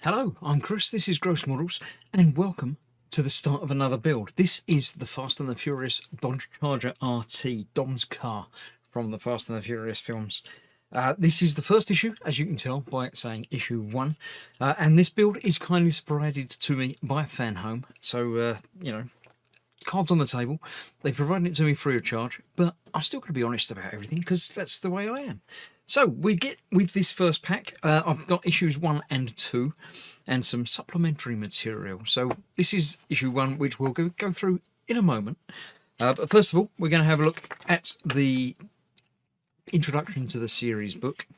Hello, I'm Chris, this is Gross Models, and welcome to the start of another build. This is the Fast and the Furious Dodge Charger RT, Dom's car from the Fast and the Furious films. This is the first issue, as you can tell by it saying issue 1, and this build is kindly provided to me by Fanhome, so, cards on the table. They provided it to me free of charge, but I'm still going to be honest about everything because that's the way I am. So we get with this first pack. I've got issues 1 and 2 and some supplementary material. So this is issue 1, which we'll go through in a moment. But first of all, we're going to have a look at the introduction to the series book,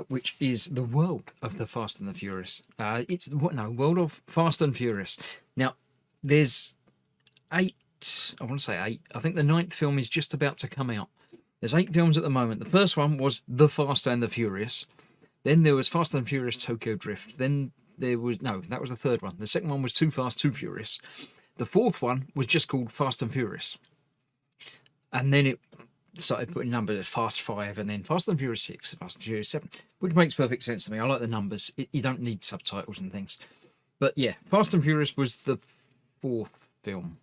which is The World of the Fast and the Furious. World of Fast and Furious. Now, there's 8, I want to say 8. I think the 9th film is just about to come out. There's 8 films at the moment. The first one was The Fast and the Furious. Then there was Fast and Furious Tokyo Drift. Then there was, no, that was the third one. The second one was Too Fast, Too Furious. The fourth one was just called Fast and Furious. And then it started putting numbers at Fast 5 and then Fast and Furious 6, Fast and Furious 7, which makes perfect sense to me. I like the numbers. You don't need subtitles and things. But yeah, Fast and Furious was the 4th film.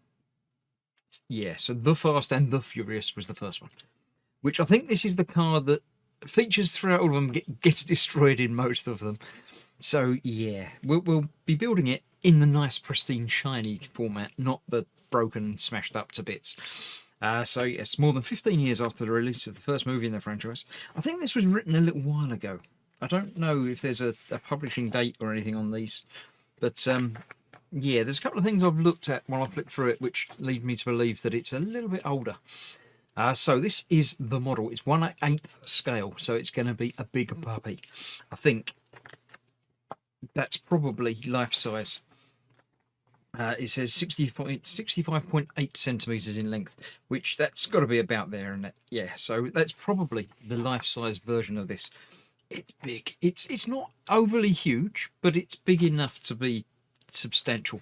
Yeah, so The Fast and the Furious was the first one, which I think this is the car that features throughout all of them, gets destroyed in most of them. So yeah, we'll be building it in the nice, pristine, shiny format, not the broken, smashed up to bits. So yes, more than 15 years after the release of the first movie in the franchise. I think this was written a little while ago. I don't know if there's a publishing date or anything on these, but yeah, there's a couple of things I've looked at while I flipped through it, which lead me to believe that it's a little bit older. So this is the model. It's 1/8 scale, so it's going to be a big puppy. I think that's probably life size. It says 65.8 centimeters in length, which that's got to be about there, and yeah. So that's probably the life size version of this. It's big. It's not overly huge, but it's big enough to be substantial.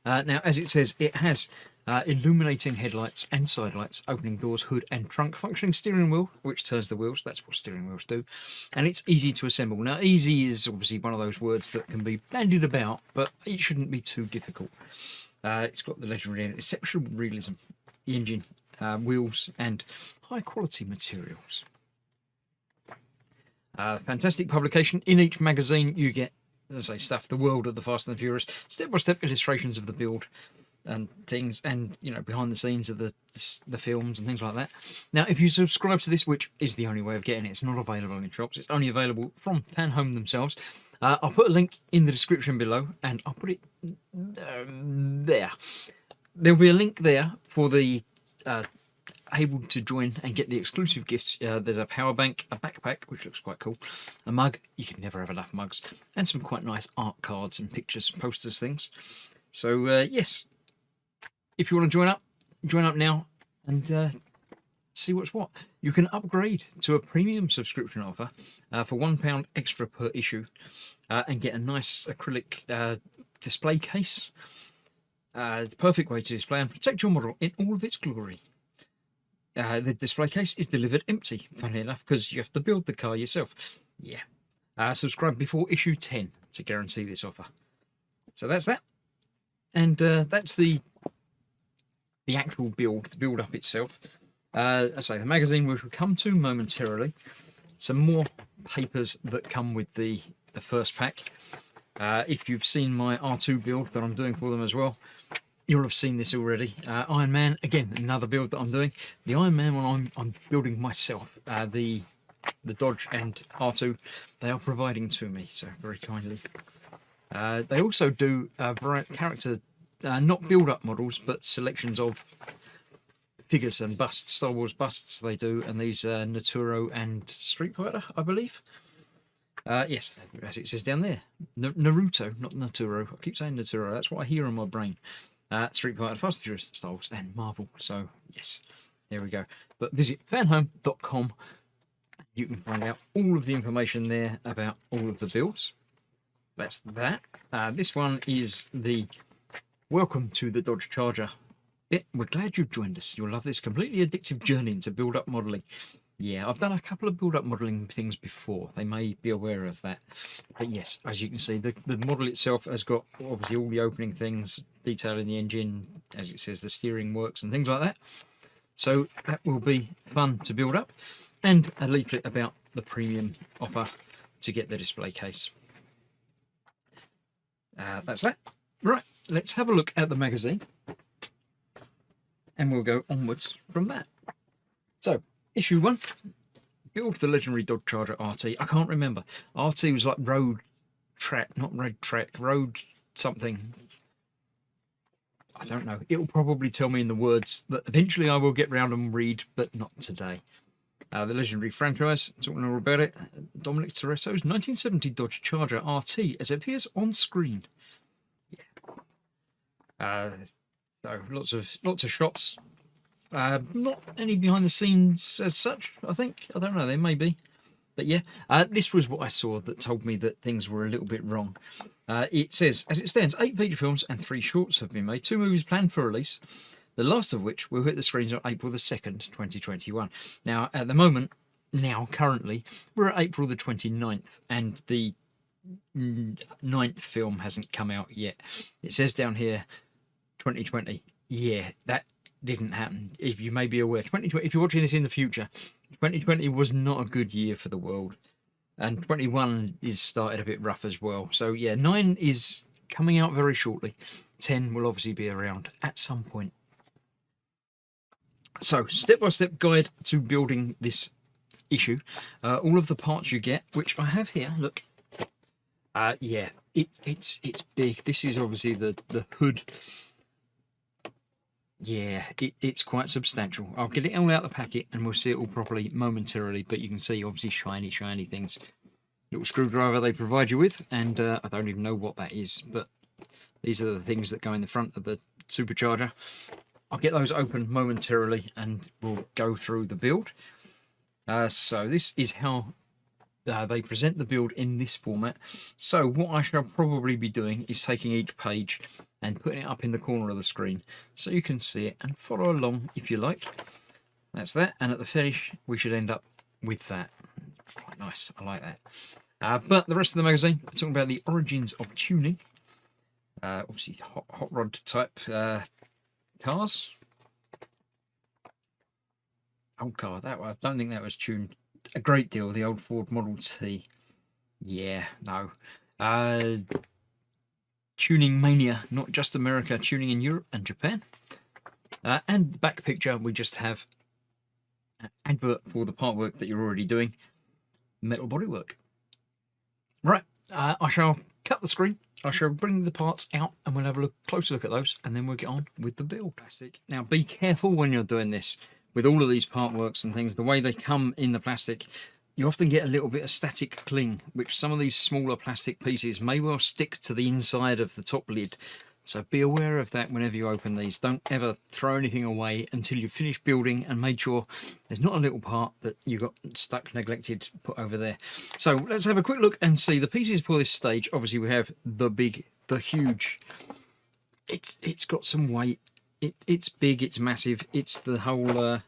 Now, as it says, it has illuminating headlights and side lights, opening doors, hood and trunk, functioning steering wheel, which turns the wheels. That's what steering wheels do. And it's easy to assemble. Now, easy is obviously one of those words that can be bandied about, but it shouldn't be too difficult. It's got the legendary and exceptional realism, the engine, wheels, and high quality materials. Fantastic publication. In each magazine, you get, as I say, stuff, the world of the Fast and the Furious, step-by-step illustrations of the build and things, and behind the scenes of the films and things like that. Now, if you subscribe to this, which is the only way of getting it, it's not available in shops, it's only available from Fanhome themselves. I'll put a link in the description below, and I'll put it there. There'll be a link there for the able to join and get the exclusive gifts. There's a power bank, a backpack, which looks quite cool, a mug, you can never have enough mugs, and some quite nice art cards and pictures, posters, things. So yes, if you want to join up now and see what's what. You can upgrade to a premium subscription offer for £1 extra per issue, and get a nice acrylic display case. The perfect way to display and protect your model in all of its glory. The display case is delivered empty, funnily enough, because you have to build the car yourself. Yeah. Subscribe before issue 10 to guarantee this offer. So that's that. And that's the actual build, the build up itself. I say the magazine, which we'll come to momentarily. Some more papers that come with the first pack. If you've seen my R2 build that I'm doing for them as well, you'll have seen this already. Iron Man, again, another build that I'm doing. The Iron Man one I'm building myself. The Dodge and R2, they are providing to me, so very kindly. They also do character, not build-up models, but selections of figures and busts, Star Wars busts they do, and these Naturo and Street Fighter, I believe. Yes, as it says down there. Naruto, not Naturo. I keep saying Naturo, that's what I hear in my brain. Street Fighter, Fast and Furious, Star Wars, and Marvel. So, yes, there we go. But visit fanhome.com. You can find out all of the information there about all of the builds. That's that. This one is the Welcome to the Dodge Charger bit. We're glad you've joined us. You'll love this completely addictive journey into build-up modelling. Yeah, I've done a couple of build-up modelling things before. They may be aware of that. But yes, as you can see, the model itself has got obviously all the opening things, detailing the engine, as it says, the steering works and things like that. So that will be fun to build up. And a leaflet about the premium offer to get the display case. That's that. Right, let's have a look at the magazine. And we'll go onwards from that. So, issue 1. Build the legendary Dodge Charger RT. I can't remember. RT was like road track, not road track, road something. I don't know. It'll probably tell me in the words that eventually I will get round and read, but not today. The legendary franchise, talking all about it. Dominic Toretto's 1970 Dodge Charger RT as it appears on screen. Yeah. So lots of shots. Not any behind the scenes as such, I think. I don't know, there may be. But yeah, this was what I saw that told me that things were a little bit wrong. It says, as it stands, 8 feature films and 3 shorts have been made. 2 movies planned for release, the last of which will hit the screens on April the 2nd, 2021. Now, at the moment, currently, we're at April the 29th, and the 9th film hasn't come out yet. It says down here, 2020. Yeah, that didn't happen. If you may be aware, 2020, if you're watching this in the future, 2020 was not a good year for the world. And 21 is started a bit rough as well. So yeah, 9 is coming out very shortly. 10 will obviously be around at some point. So, step-by-step guide to building this issue. All of the parts you get, which I have here, look. Yeah, it's big. This is obviously the hood. Yeah, it's quite substantial. I'll get it all out of the packet and we'll see it all properly momentarily, but you can see obviously shiny things. Little screwdriver they provide you with, and I don't even know what that is, but these are the things that go in the front of the supercharger. I'll get those open momentarily and we'll go through the build. So this is how they present the build in this format. So what I shall probably be doing is taking each page and putting it up in the corner of the screen so you can see it and follow along if you like. That's that, and at the finish we should end up with that. Quite nice, I like that. But the rest of the magazine, we're talking about the origins of tuning. Obviously hot rod type cars. Old car, I don't think that was tuned a great deal. The old Ford Model T. Yeah, no. Tuning mania, not just America, tuning in Europe and Japan. And the back picture, we just have an advert for the part work that you're already doing. Metal bodywork. Right, I shall cut the screen. I shall bring the parts out and we'll have a closer look at those, and then we'll get on with the build. Plastic. Now, be careful when you're doing this. With all of these part works and things, the way they come in the plastic, you often get a little bit of static cling, which some of these smaller plastic pieces may well stick to the inside of the top lid. So be aware of that whenever you open these. Don't ever throw anything away until you've finished building and made sure there's not a little part that you got stuck, neglected, put over there. So let's have a quick look and see the pieces for this stage. Obviously we have the huge. It's got some weight. It's big, it's massive. It's the whole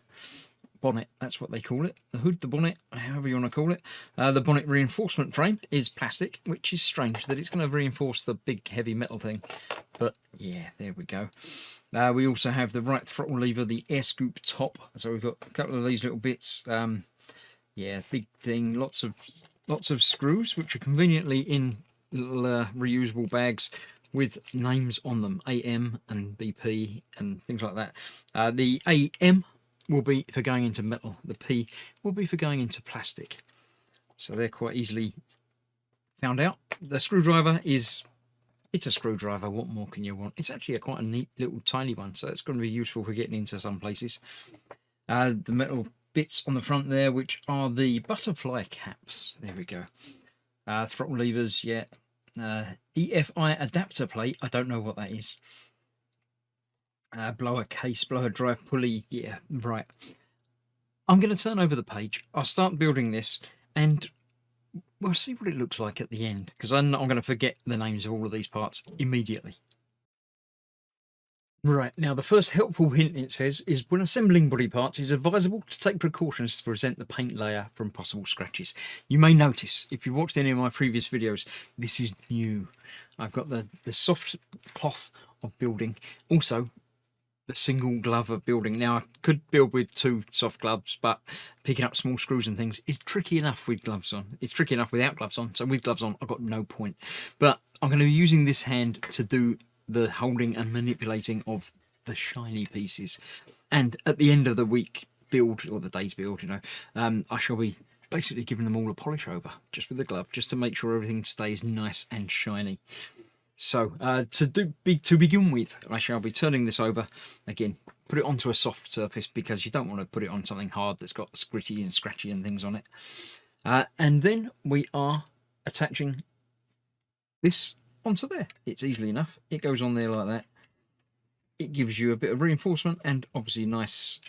bonnet, that's what they call it. The hood, the bonnet, however you want to call it. The bonnet reinforcement frame is plastic, which is strange that it's going to reinforce the big heavy metal thing. But yeah, there we go. We also have the right throttle lever, the air scoop top. So we've got a couple of these little bits. Yeah, big thing. Lots of screws, which are conveniently in little reusable bags with names on them, AM and BP and things like that. The AM will be for going into metal. The P will be for going into plastic. So they're quite easily found out. The screwdriver it's a screwdriver. What more can you want? It's actually quite a neat little tiny one, so it's going to be useful for getting into some places. The metal bits on the front there, which are the butterfly caps. There we go. Throttle levers, yeah. EFI adapter plate, I don't know what that is. Blower case, blower drive pulley, yeah, right. I'm going to turn over the page. I'll start building this and we'll see what it looks like at the end, because I'm going to forget the names of all of these parts immediately. Right, now the first helpful hint it says is when assembling body parts, it's advisable to take precautions to prevent the paint layer from possible scratches. You may notice, if you've watched any of my previous videos, this is new. I've got the soft cloth of building, also the single glove of building. Now I could build with 2 soft gloves, but picking up small screws and things is tricky enough with gloves on. It's tricky enough without gloves on, so with gloves on I've got no point. But I'm going to be using this hand to do the holding and manipulating of the shiny pieces, and at the end of the week build, or the day's build, you know, I shall be basically giving them all a polish over just with the glove, just to make sure everything stays nice and shiny. So to begin with, I shall be turning this over again, put it onto a soft surface because you don't want to put it on something hard that's got gritty and scratchy and things on it, and then we are attaching this onto there. It's easily enough. It goes on there like that. It gives you a bit of reinforcement and obviously nice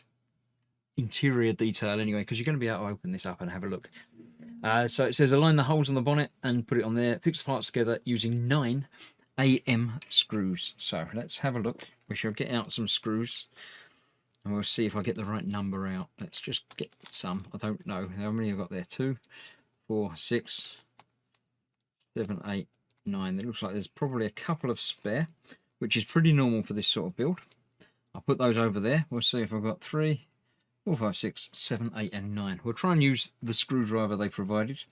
interior detail anyway, because you're going to be able to open this up and have a look. So it says align the holes on the bonnet and put it on there. Fix the parts together using 9 AM screws. So let's have a look. We shall get out some screws and we'll see if I get the right number out. Let's just get some. I don't know how many I've got there. 2, 4, 6, 7, 8, 9. It looks like there's probably a couple of spare, which is pretty normal for this sort of build. I'll put those over there. We'll see if I've got 3, 4, 5, 6, 7, 8 and 9. We'll try and use the screwdriver they provided,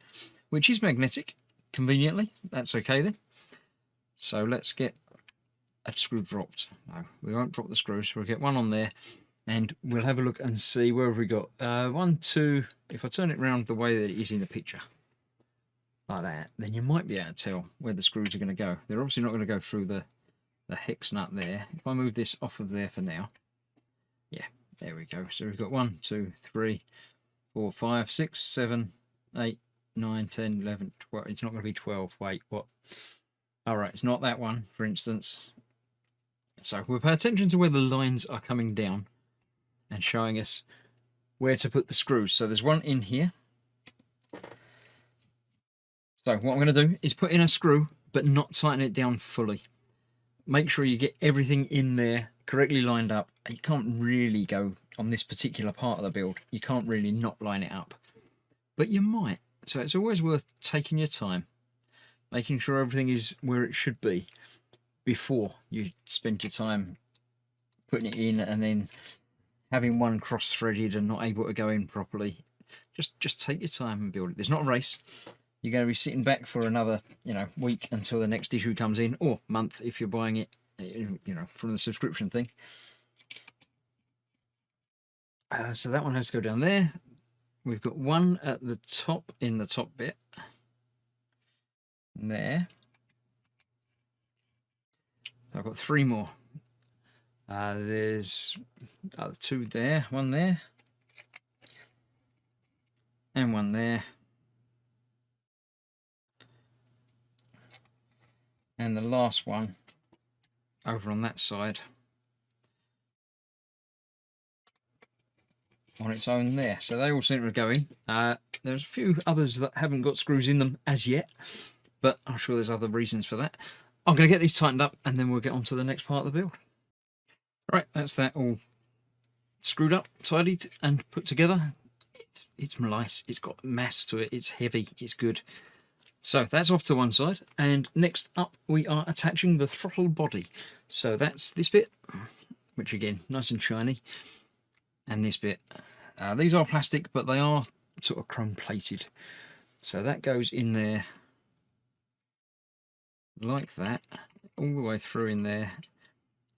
which is magnetic, conveniently. That's okay then. So let's get a screw dropped. No, we won't drop the screws. We'll get one on there and we'll have a look and see where have we got. 1, 2, if I turn it around the way that it is in the picture, like that, then you might be able to tell where the screws are going to go. They're obviously not going to go through the hex nut there. If I move this off of there for now, yeah, there we go. So we've got 1, 2, 3, 4, 5, 6, 7, 8, 9, 10, 11, 12. It's not going to be 12. Wait, what? All right, it's not that one, for instance. So we'll pay attention to where the lines are coming down and showing us where to put the screws. So there's one in here. So what I'm going to do is put in a screw, but not tighten it down fully. Make sure you get everything in there correctly lined up. You can't really go on this particular part of the build. You can't really not line it up, but you might. So it's always worth taking your time, making sure everything is where it should be before you spend your time putting it in and then having one cross-threaded and not able to go in properly. Just take your time and build it. There's not a race. You're going to be sitting back for another, week until the next issue comes in, or month if you're buying it, from the subscription thing. So that one has to go down there. We've got one at the top, in the top bit. There. I've got 3 more. There's 2 there, 1 there, and 1 there. And the last one over on that side on its own there. So they all seem to go in. There's a few others that haven't got screws in them as yet, but I'm sure there's other reasons for that. I'm going to get these tightened up and then we'll get on to the next part of the build. Right, that's that all screwed up, tidied and put together. It's nice, it's got mass to it, it's heavy, it's good. So that's off to one side, and next up we are attaching the throttle body. So that's this bit, which again, nice and shiny, and this bit. These are plastic, but they are sort of chrome plated. So that goes in there like that, all the way through in there,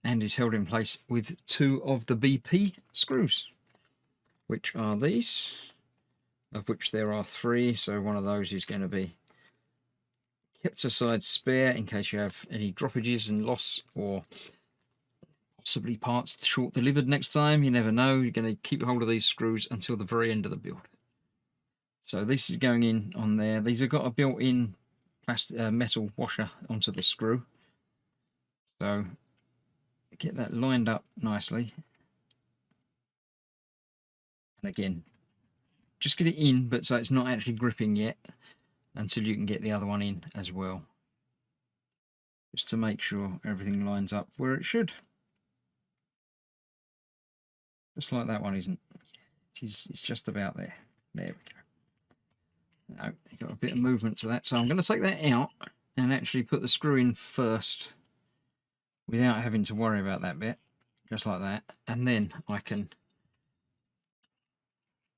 and is held in place with 2 of the BP screws, which are these, of which there are 3. So one of those is going to be kept aside spare in case you have any droppages and loss, or possibly parts short delivered next time. You never know. You're going to keep hold of these screws until the very end of the build. So this is going in on there. These have got a built-in plastic metal washer onto the screw. So get that lined up nicely. And again, just get it in, but so it's not actually gripping yet, until you can get the other one in as well, just to make sure everything lines up where it should. Just like that one isn't. It's just about there. There we go. No, you've got a bit of movement to that. So I'm going to take that out and actually put the screw in first without having to worry about that bit. Just like that. And then I can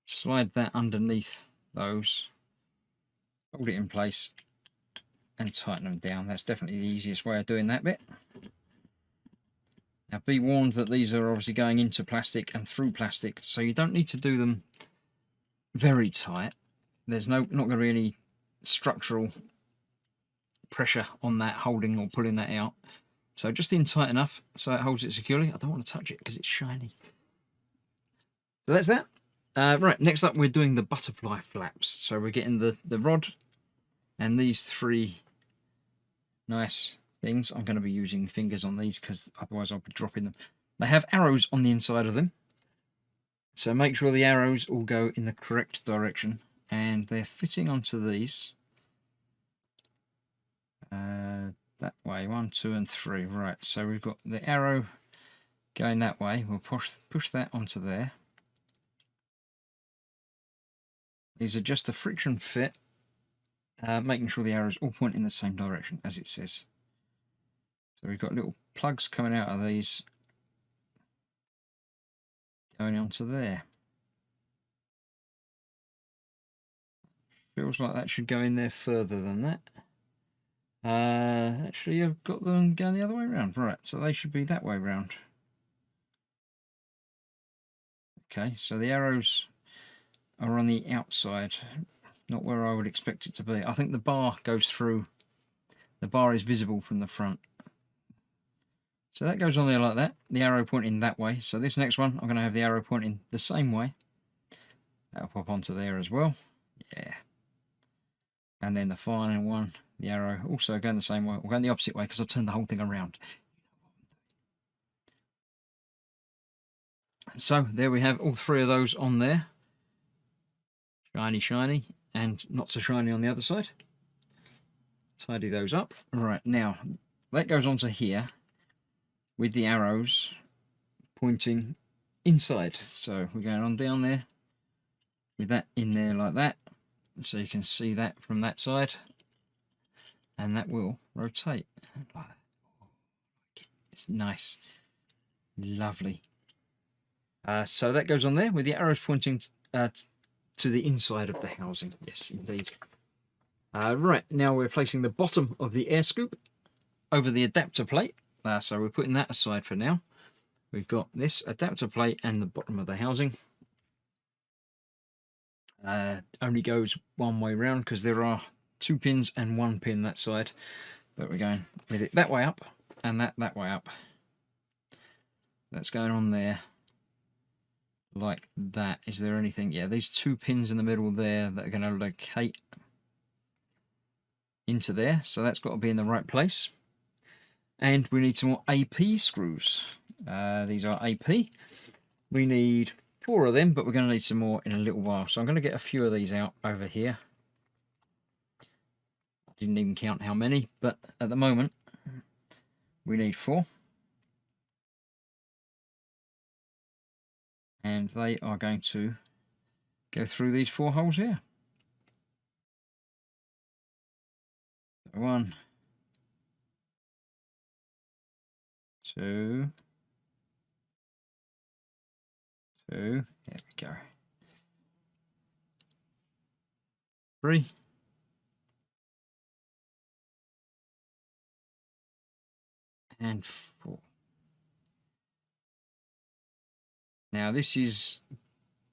slide that underneath those, hold it in place and tighten them down. That's definitely the easiest way of doing that bit. Now be warned that these are obviously going into plastic and through plastic, so you don't need to do them very tight. There's not going to be any structural pressure on that holding or pulling that out. So just in tight enough so it holds it securely. I don't want to touch it because it's shiny. So that's that. Right, next up we're doing the butterfly flaps. So we're getting the rod and these three nice things. I'm going to be using fingers on these because otherwise I'll be dropping them. They have arrows on the inside of them, so make sure the arrows all go in the correct direction, and they're fitting onto these that way. 1, 2 and 3. Right, so we've got the arrow going that way. We'll push that onto there. These are just a friction fit, making sure the arrows all point in the same direction as it says. So we've got little plugs coming out of these going onto there. Feels like that should go in there further than that. Actually, I've got them going the other way around. Right, so they should be that way round. Okay, so the arrows are on the outside, not where I would expect it to be. I think the bar goes through. The bar is visible from the front. So that goes on there like that, the arrow pointing that way. So this next one, I'm going to have the arrow pointing the same way. That'll pop onto there as well. Yeah. And then the final one, the arrow also going the same way, or going the opposite way because I've turned the whole thing around. So there we have all three of those on there. Shiny, shiny, and not so shiny on the other side. Tidy those up. Right, now that goes onto here with the arrows pointing inside. So we're going on down there with that in there like that. So you can see that from that side. And that will rotate. It's nice. Lovely. So that goes on there with the arrows pointing to the inside of the housing. Yes, indeed. Right, now we're placing the bottom of the air scoop over the adapter plate. So we're putting that aside for now. We've got this adapter plate and the bottom of the housing. Only goes one way round because there are 2 pins and 1 pin that side. But we're going with it that way up and that way up. That's going on there like that. Is there anything? Yeah, these 2 pins in the middle there that are going to locate into there. So that's got to be in the right place. And we need some more AP screws. These are AP. We need 4 of them, but we're going to need some more in a little while. So I'm going to get a few of these out over here. I didn't even count how many, but at the moment we need 4. And they are going to go through these 4 holes here. 1, 2, there we go. 3, and 4. Now this is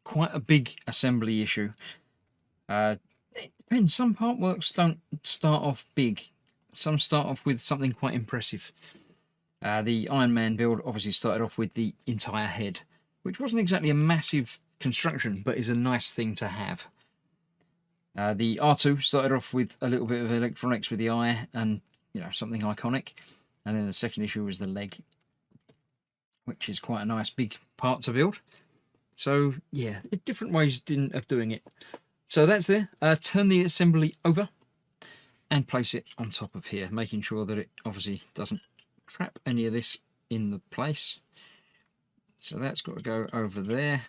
quite a big assembly issue. It depends. Some part works don't start off big. Some start off with something quite impressive. The Iron Man build obviously started off with the entire head, which wasn't exactly a massive construction, but is a nice thing to have. The R2 started off with a little bit of electronics with the eye and, you know, something iconic. And then the second issue was the leg, which is quite a nice big part to build. So yeah, different ways of doing it. So that's there. Turn the assembly over and place it on top of here, making sure that it obviously doesn't trap any of this in the place. So that's got to go over there.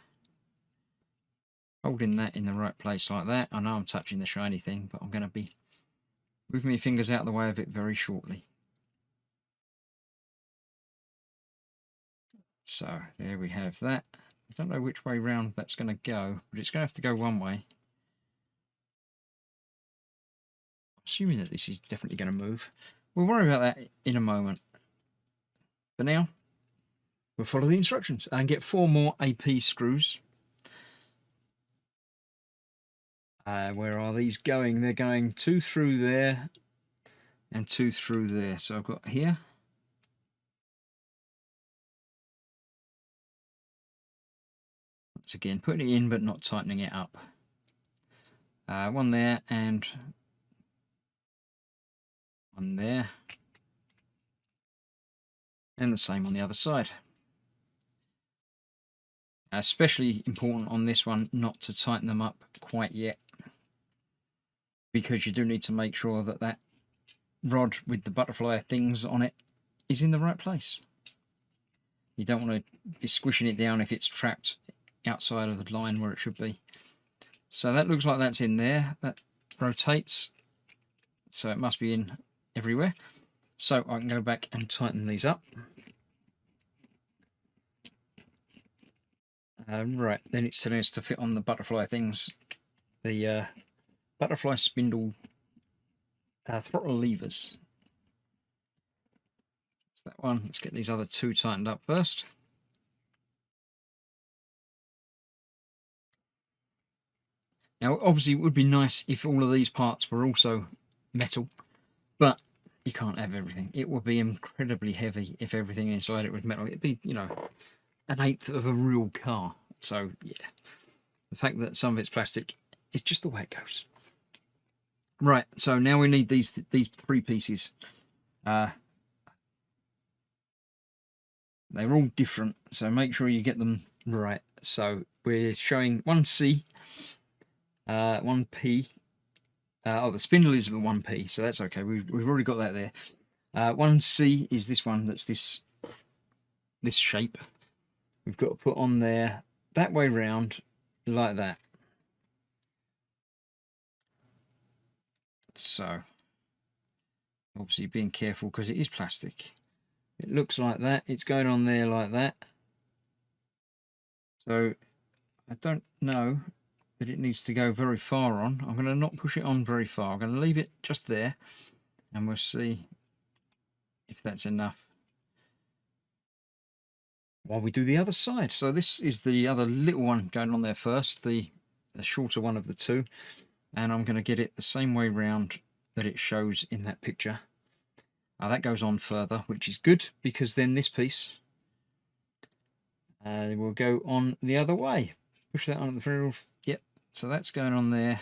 Holding that in the right place like that. I know I'm touching the shiny thing, but I'm going to be moving my fingers out of the way of it very shortly. So there we have that. I don't know which way round that's going to go, but it's going to have to go one way. Assuming that this is definitely going to move. We'll worry about that in a moment. For now, we'll follow the instructions and get 4 more AP screws. Where are these going? They're going 2 through there and 2 through there. So I've got here. Once again, putting it in but not tightening it up. One there and one there. And the same on the other side. Especially important on this one not to tighten them up quite yet, because you do need to make sure that that rod with the butterfly things on it is in the right place. You don't want to be squishing it down if it's trapped outside of the line where it should be. So that looks like that's in there. That rotates, so it must be in everywhere. So I can go back and tighten these up. Right, then it's telling us to fit on the butterfly things. The butterfly spindle throttle levers. That's that one. Let's get these other 2 tightened up first. Now, obviously, it would be nice if all of these parts were also metal, but you can't have everything. It would be incredibly heavy if everything inside it was metal. It'd be, you know, 1/8 of a real car. So, yeah, the fact that some of it's plastic is just the way it goes. Right, so now we need these 3 pieces. They're all different, so make sure you get them right. So we're showing 1C, 1P. Oh, the spindle is 1P, so that's okay. We've already got that there. 1C is this one. That's this shape. We've got to put on there that way round, like that. So obviously being careful because it is plastic. It looks like that. It's going on there like that. So I don't know that it needs to go very far on. I'm going to not push it on very far. I'm going to leave it just there, and we'll see if that's enough while we do the other side. So this is the other little one going on there first, the shorter one of the 2, and I'm going to get it the same way round that it shows in that picture. That goes on further, which is good, because then this piece will go on the other way. Push that on at the very... Yep, so that's going on there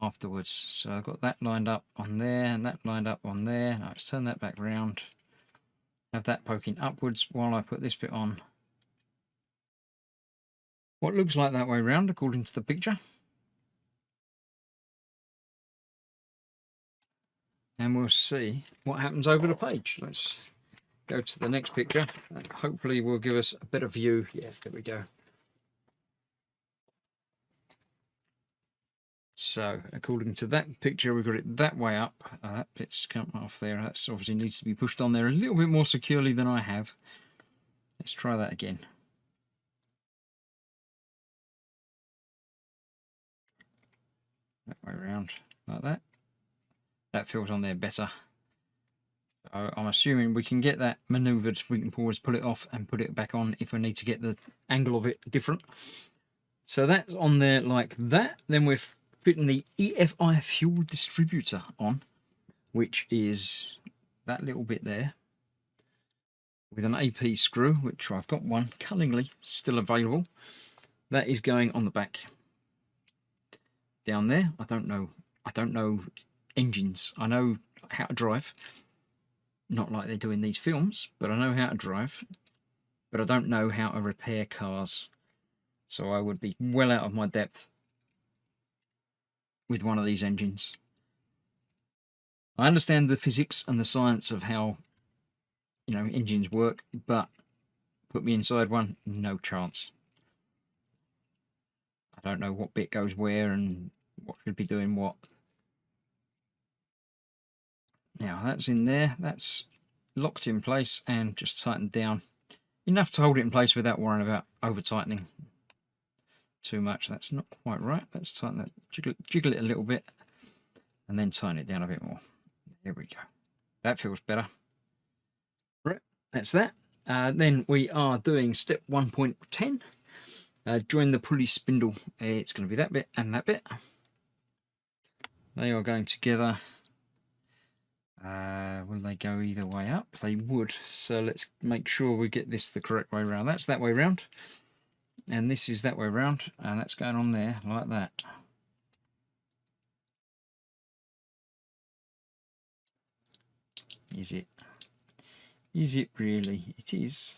afterwards. So I've got that lined up on there and that lined up on there. Now let's turn that back round. Have that poking upwards while I put this bit on. What looks like that way round, according to the picture. And we'll see what happens over the page. Let's go to the next picture. That hopefully will give us a better view. Yeah, there we go. So according to that picture, we've got it that way up. That bit's come off there. That obviously needs to be pushed on there a little bit more securely than I have. Let's try that again. That way around, like that. That feels on there better. So I'm assuming we can get that manoeuvred. We can always pull it off and put it back on if we need to get the angle of it different. So that's on there like that. Then we're putting the EFI fuel distributor on, which is that little bit there, with an AP screw, which I've got one cunningly still available. That is going on the back. Down there, I don't know engines. I know how to drive. Not like they do in these films, but I know how to drive. But I don't know how to repair cars. So I would be well out of my depth with one of these engines. I understand the physics and the science of how you know, engines work, but put me inside one, no chance. I don't know what bit goes where and what should be doing what. Now that's in there, that's locked in place and just tightened down enough to hold it in place without worrying about over tightening too much. That's not quite right. Let's tighten that, jiggle it a little bit and then tighten it down a bit more. There we go. That feels better. Right, that's that. Then we are doing step 1.10. Join the pulley spindle. It's going to be that bit and that bit. They are going together. Will they go either way up? They would. So let's make sure we get this the correct way around. That's that way round. And this is that way round. And that's going on there like that. Is it? Is it really? It is.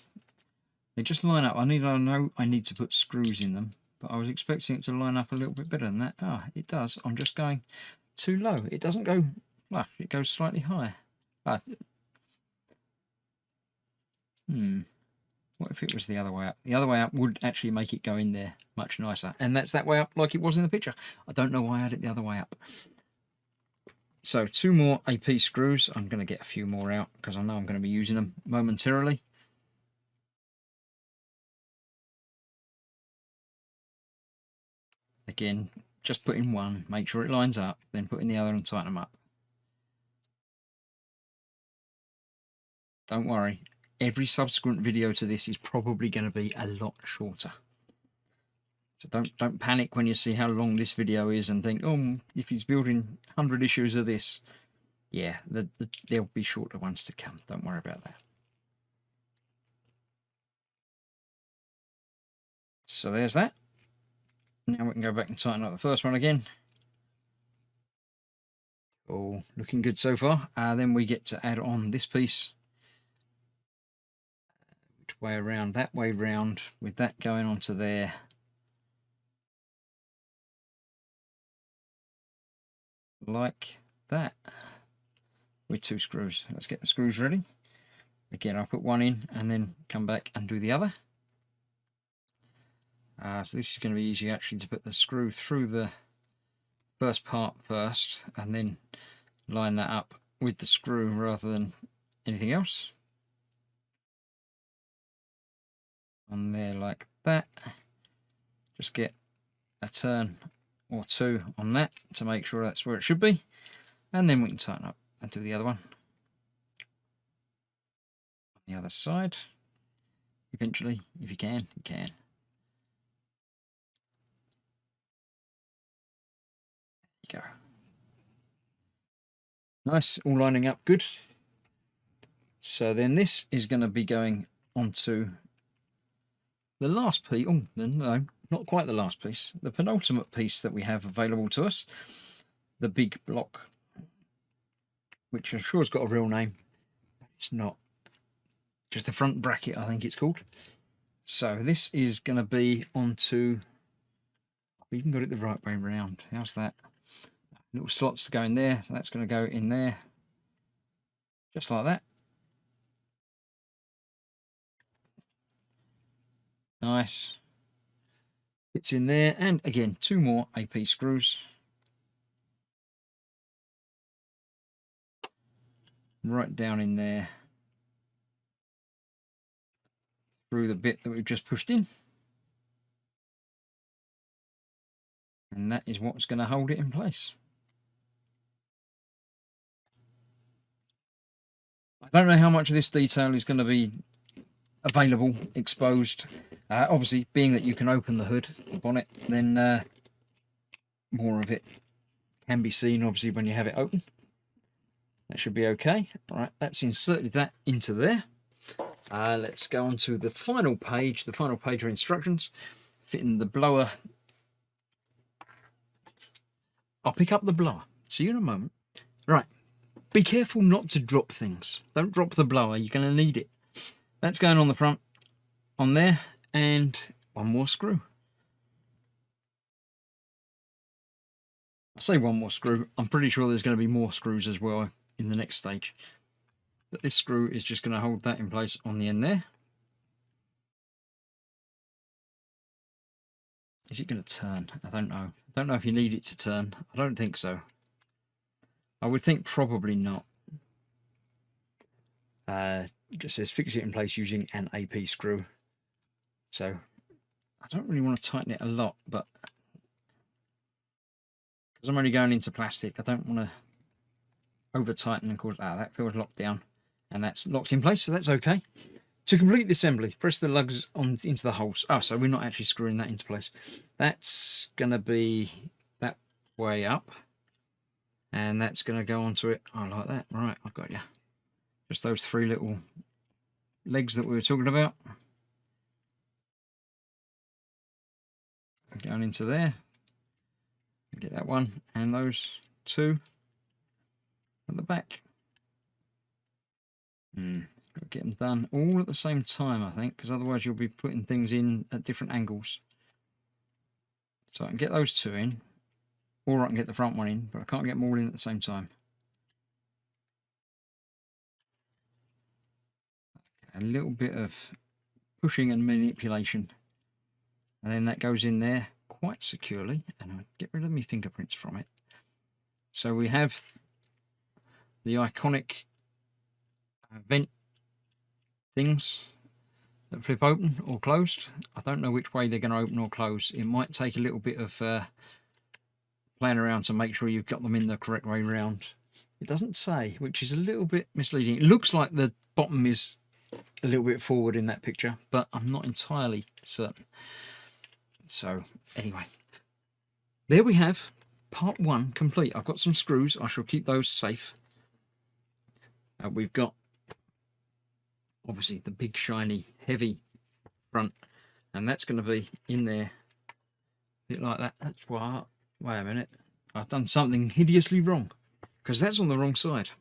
They just line up. I know I need to put screws in them, but I was expecting it to line up a little bit better than that. Ah, it does. I'm just going too low. It doesn't go flush. It goes slightly higher. What if it was the other way up? The other way up would actually make it go in there much nicer. And that's that way up like it was in the picture. I don't know why I had it the other way up. So 2 more AP screws. I'm going to get a few more out because I know I'm going to be using them momentarily. Again, just put in one, make sure it lines up, then put in the other and tighten them up. Don't worry, every subsequent video to this is probably going to be a lot shorter. So don't panic when you see how long this video is and think, oh, if he's building 100 issues of this, yeah, there'll be shorter ones to come. Don't worry about that. So there's that. Now we can go back and tighten up the first one again. Oh, looking good so far. Then we get to add on this piece. Which way around? That way round, with that going onto there. Like that. With 2 screws. Let's get the screws ready. Again, I'll put one in and then come back and do the other. So this is going to be easy actually to put the screw through the first part first and then line that up with the screw rather than anything else. On there like that. Just get a turn or 2 on that to make sure that's where it should be. And then we can tighten up and do the other one. On the other side. Eventually, if you can, you can. There you go. Nice, all lining up good. So then this is going to be going onto the last piece. Oh, no, not quite the last piece. The penultimate piece that we have available to us. The big block. Which I'm sure has got a real name. But it's not. Just the front bracket, I think it's called. So this is going to be onto... We even got it the right way around. How's that? Little slots to go in there. So that's going to go in there. Just like that. Nice. It's in there. And again, 2 more AP screws. Right down in there. Through the bit that we've just pushed in. And that is what's going to hold it in place. I don't know how much of this detail is going to be available, exposed. Obviously, being that you can open the hood, the bonnet, then more of it can be seen, obviously, when you have it open. That should be okay. All right, that's inserted that into there. Let's go on to the final page of instructions. Fitting the blower. I'll pick up the blower. See you in a moment. Right, be careful not to drop things. Don't drop the blower, you're going to need it. That's going on the front, on there, and 1 more screw. I say 1 more screw, I'm pretty sure there's going to be more screws as well in the next stage. that this screw is just going to hold that in place on the end there. Is it going to turn? I don't know. I don't know if you need it to turn. I don't think so. I would think probably not. It just says fix it in place using an AP screw. So I don't really want to tighten it a lot, but because I'm only going into plastic, I don't want to over tighten and cause that feels locked down, and that's locked in place, so that's okay. To complete the assembly, press the lugs on into the holes. Oh, so we're not actually screwing that into place. That's going to be that way up, and that's going to go onto it. Oh, like that. Right, I've got you. Just those 3 little legs that we were talking about. Going into there. Get that one and those 2 at the back. Get them done all at the same time, I think, because otherwise you'll be putting things in at different angles. So I can get those 2 in, or I can get the front one in, but I can't get them all in at the same time. A little bit of pushing and manipulation, and then that goes in there quite securely, and I'll get rid of my fingerprints from it. So we have the iconic vent things that flip open or closed. I don't know which way they're going to open or close. It might take a little bit of playing around to make sure you've got them in the correct way round. It doesn't say, which is a little bit misleading. It looks like the bottom is a little bit forward in that picture, but I'm not entirely certain. So anyway, there we have part 1 complete. I've got some screws. I shall keep those safe. We've got obviously the big shiny heavy front, and that's going to be in there a bit like that. That's what, wait a minute, I've done something hideously wrong, because that's on the wrong side.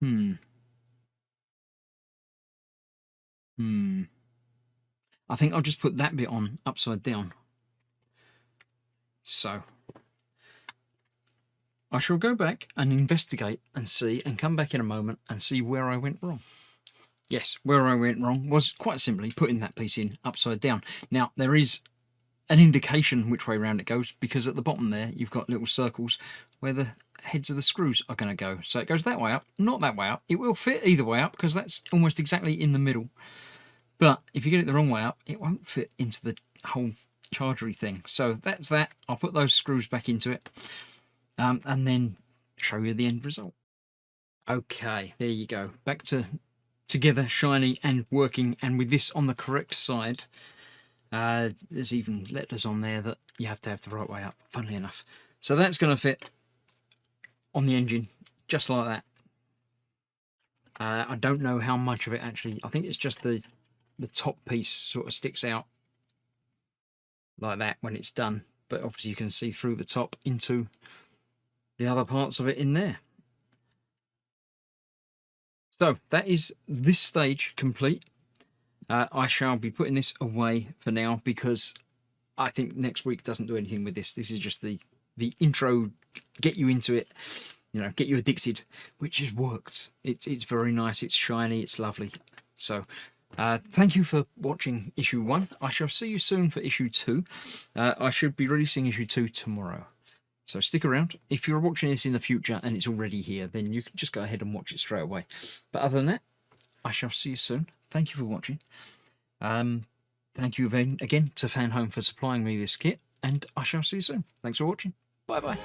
I think I'll just put that bit on upside down. So I shall go back and investigate and see, and come back in a moment and see where I went wrong. Yes, where I went wrong was quite simply putting that piece in upside down. Now, there is an indication which way around it goes, because at the bottom there you've got little circles where the heads of the screws are going to go. So it goes that way up, not that way up. It will fit either way up because that's almost exactly in the middle. But if you get it the wrong way up, it won't fit into the whole chargery thing. So that's that. I'll put those screws back into it, and then show you the end result. Okay, there you go. Back together, shiny and working, and with this on the correct side. There's even letters on there that you have to have the right way up, funnily enough. So that's going to fit on the engine, just like that. I don't know how much of it actually, I think it's just the top piece sort of sticks out like that when it's done. But obviously you can see through the top into the other parts of it in there. So that is this stage complete. I shall be putting this away for now, because I think next week doesn't do anything with this. This is just the intro, get you into it, you know, get you addicted, which has worked. It's very nice, it's shiny, it's lovely. So thank you for watching issue 1. I shall see you soon for issue 2. I should be releasing issue 2 tomorrow. So stick around. If you're watching this in the future and it's already here, then you can just go ahead and watch it straight away. But other than that, I shall see you soon. Thank you for watching. Thank you again to Fanhome for supplying me this kit, and I shall see you soon. Thanks for watching. Bye-bye.